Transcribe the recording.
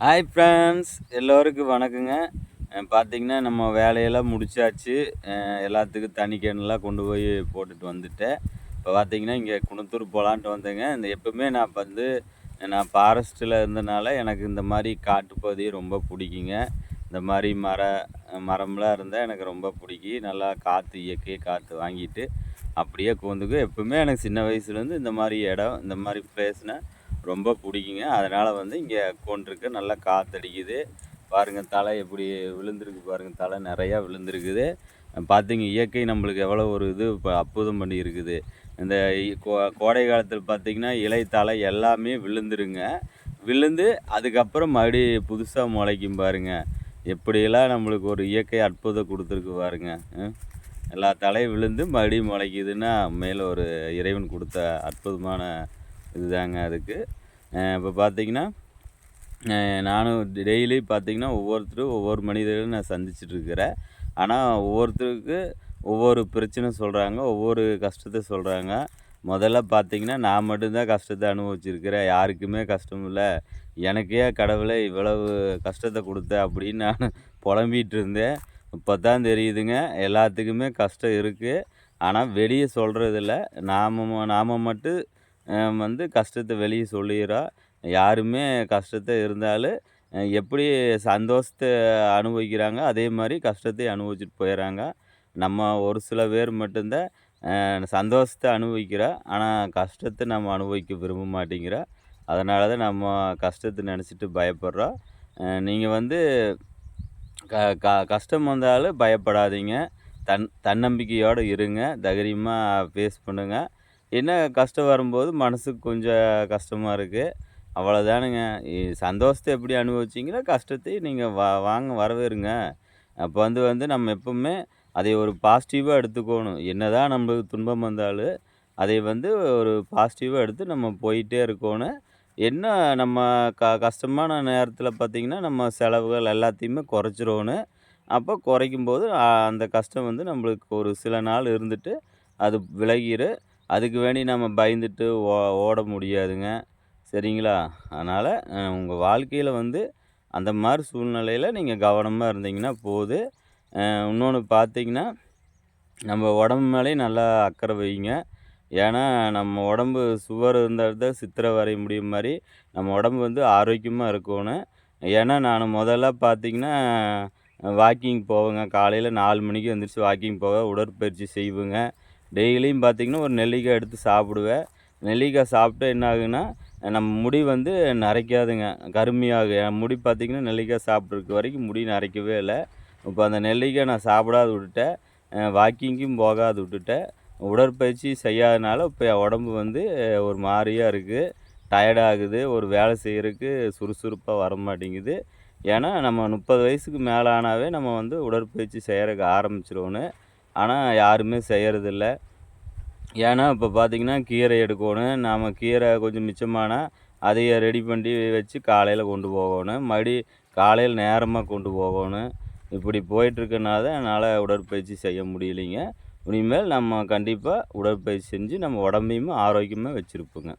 Hi friends, எல்லோருக்கும் வணக்கங்க. பார்த்தீங்கன்னா நம்ம வேலையெல்லாம் முடிச்சாச்சு. எல்லாத்துக்கும் தண்ணி கேன்லாம் கொண்டு போய் போட்டுட்டு வந்துட்டேன். இப்போ பார்த்தீங்கன்னா இங்கே குணத்தூர் போகலான்ட்டு வந்தேங்க. எப்பவுமே நான் ஃபாரஸ்ட்டில் இருந்தனால எனக்கு இந்த மாதிரி காட்டுப்பகுதி ரொம்ப பிடிக்குங்க. இந்த மாதிரி மரம்லாம் இருந்தால் எனக்கு ரொம்ப பிடிக்கும். நல்லா காற்று, இயற்கை காற்று வாங்கிட்டு அப்படியே கூந்துக்கும். எப்பவுமே எனக்கு சின்ன வயசுலேருந்து இந்த மாதிரி இடம், இந்த மாதிரி ப்ளேஸ்னால் ரொம்ப பிடிக்குங்க. அதனால் இங்கே உட்காண்ட்ருக்கு. நல்லா காற்றடிக்குது. பாருங்கள், தலை எப்படி விழுந்திருக்கு பாருங்கள். தலை நிறையா விழுந்திருக்குது. பார்த்தீங்க, இயற்கை நம்மளுக்கு எவ்வளோ ஒரு இது இப்போ அற்புதம் பண்ணியிருக்குது. இந்த கோடை காலத்தில் பார்த்திங்கன்னா இலை தலை எல்லாமே விழுந்துருங்க. விழுந்து அதுக்கப்புறம் மறுபடி புதுசாக முளைக்கும் பாருங்கள். எப்படியெல்லாம் நம்மளுக்கு ஒரு இயற்கை அற்புதம் கொடுத்துருக்கு பாருங்க. எல்லா தலையும் விழுந்து மறுபடியும் முளைக்குதுன்னா மேலே ஒரு இறைவன் கொடுத்த அற்புதமான இதுதாங்க அதுக்கு. இப்போ பார்த்தீங்கன்னா நானும் டெய்லி பார்த்தீங்கன்னா ஒவ்வொருத்தரும் ஒவ்வொரு மனிதர்களும் நான் சந்திச்சிட்ருக்கிறேன். ஆனால் ஒவ்வொருத்தருக்கு ஒவ்வொரு பிரச்சனை சொல்கிறாங்க, ஒவ்வொரு கஷ்டத்தை சொல்கிறாங்க. முதல்ல பார்த்தீங்கன்னா நான் மட்டும்தான் கஷ்டத்தை அனுபவிச்சிருக்கிறேன், யாருக்குமே கஷ்டம் இல்லை, எனக்கே கடவுளே இவ்வளவு கஷ்டத்தை கொடுத்த அப்படின்னு நான் புலம்பிகிட்டு இருந்தேன். இப்போ தான் தெரியுதுங்க, எல்லாத்துக்குமே கஷ்டம் இருக்குது. ஆனால் வெளியே சொல்கிறதில்ல. நாம் மட்டும் கஷ்டத்தை வெளியே சொல்லிடுறோம். யாருமே கஷ்டத்தை இருந்தாலும் எப்படி சந்தோஷத்தை அனுபவிக்கிறாங்க, அதே மாதிரி கஷ்டத்தை அனுபவிச்சுட்டு போயிடறாங்க. நம்ம ஒரு சில பேர் மட்டும்தான் சந்தோஷத்தை அனுபவிக்கிறோம், ஆனால் கஷ்டத்தை நம்ம அனுபவிக்க விரும்ப மாட்டேங்கிறோம். அதனால தான் நம்ம கஷ்டத்தை நினச்சிட்டு பயப்படுறோம். நீங்கள் க க கஷ்டம் வந்தாலும் பயப்படாதீங்க. தன்னம்பிக்கையோடு இருங்க. தைரியமாக ஃபேஸ் பண்ணுங்கள். என்ன கஷ்டம் வரும்போது மனசுக்கு கொஞ்சம் கஷ்டமாக இருக்குது, அவ்வளோதானுங்க. சந்தோஷத்தை எப்படி அனுபவிச்சிங்களோ கஷ்டத்தையும் நீங்கள் வரவேறுங்க. அப்போ நம்ம எப்பவுமே அதை ஒரு பாசிட்டிவாக எடுத்துக்கணும். என்னதான் நம்மளுக்கு துன்பம் வந்தாலும் அதை ஒரு பாசிட்டிவாக எடுத்து நம்ம போயிட்டே இருக்கணும். என்ன நம்ம கஷ்டமான நேரத்தில் பார்த்திங்கன்னா நம்ம செலவுகள் எல்லாத்தையுமே குறைச்சிரோணும். அப்போ குறைக்கும்போது அந்த கஷ்டம் நம்மளுக்கு ஒரு சில நாள் இருந்துட்டு அது விலகிடும். அதுக்கு வேண்டி நம்ம பயந்துட்டு ஓட முடியாதுங்க. சரிங்களா? அதனால் உங்கள் வாழ்க்கையில் அந்த மாதிரி சூழ்நிலையில் நீங்கள் கவனமாக இருந்தீங்கன்னா போதும். இன்னொன்று பார்த்தீங்கன்னா, நம்ம உடம்பு மேலேயும் நல்லா அக்கறை வைங்க. ஏன்னா நம்ம உடம்பு சுவர் இருந்தால் தான் சித்திரை வரைய முடியும் மாதிரி நம்ம உடம்பு ஆரோக்கியமாக இருக்கணும். ஏன்னா நான் முதல்ல பார்த்தீங்கன்னா வாக்கிங் போவேங்க. காலையில் 4 மணிக்கு எழுந்திரிச்சி வாக்கிங் போவேன், உடற்பயிற்சி செய்வேங்க. டெய்லியும் பார்த்திங்கன்னா ஒரு நெல்லிக்காய் எடுத்து சாப்பிடுவேன். நெல்லிக்காய் சாப்பிட்டா என்ன ஆகுன்னா, நம்ம முடி நரைக்காதுங்க, கருமையாகும். என் முடி பார்த்திங்கன்னா நெல்லிக்காய் சாப்பிட்ருக்க வரைக்கும் முடி நரைக்கவே இல்லை. இப்போ அந்த நெல்லிக்காய் நான் சாப்பிடாத விட்டுட்டேன், வாக்கிங்கும் போகாது விட்டுட்டேன். உடற்பயிற்சி செய்யாதனால இப்போ என் உடம்பு ஒரு மாதிரியாக இருக்குது, டயர்டாகுது. ஒரு வேலை செய்கிறதுக்கு சுறுசுறுப்பாக வர மாட்டேங்குது. ஏன்னா நம்ம 30 வயசுக்கு மேலே ஆனாவே நம்ம உடற்பயிற்சி செய்கிறதுக்கு ஆரம்பிச்சிடணும். ஆனால் யாருமே செய்கிறதில்ல. ஏன்னா இப்போ பார்த்திங்கன்னா கீரை எடுக்கணும். நாம் கீரை கொஞ்சம் மிச்சமானால் அதையை ரெடி பண்ணி வச்சு காலையில் கொண்டு போகணும், மறுபடி காலையில் நேரமாக கொண்டு போகணும். இப்படி போயிட்டுருக்கனால தான் என்னால் உடற்பயிற்சி செய்ய முடியலைங்க. இனிமேல் நம்ம கண்டிப்பாக உடற்பயிற்சி செஞ்சு நம்ம உடம்பையும் ஆரோக்கியமாக வச்சுருப்போங்க.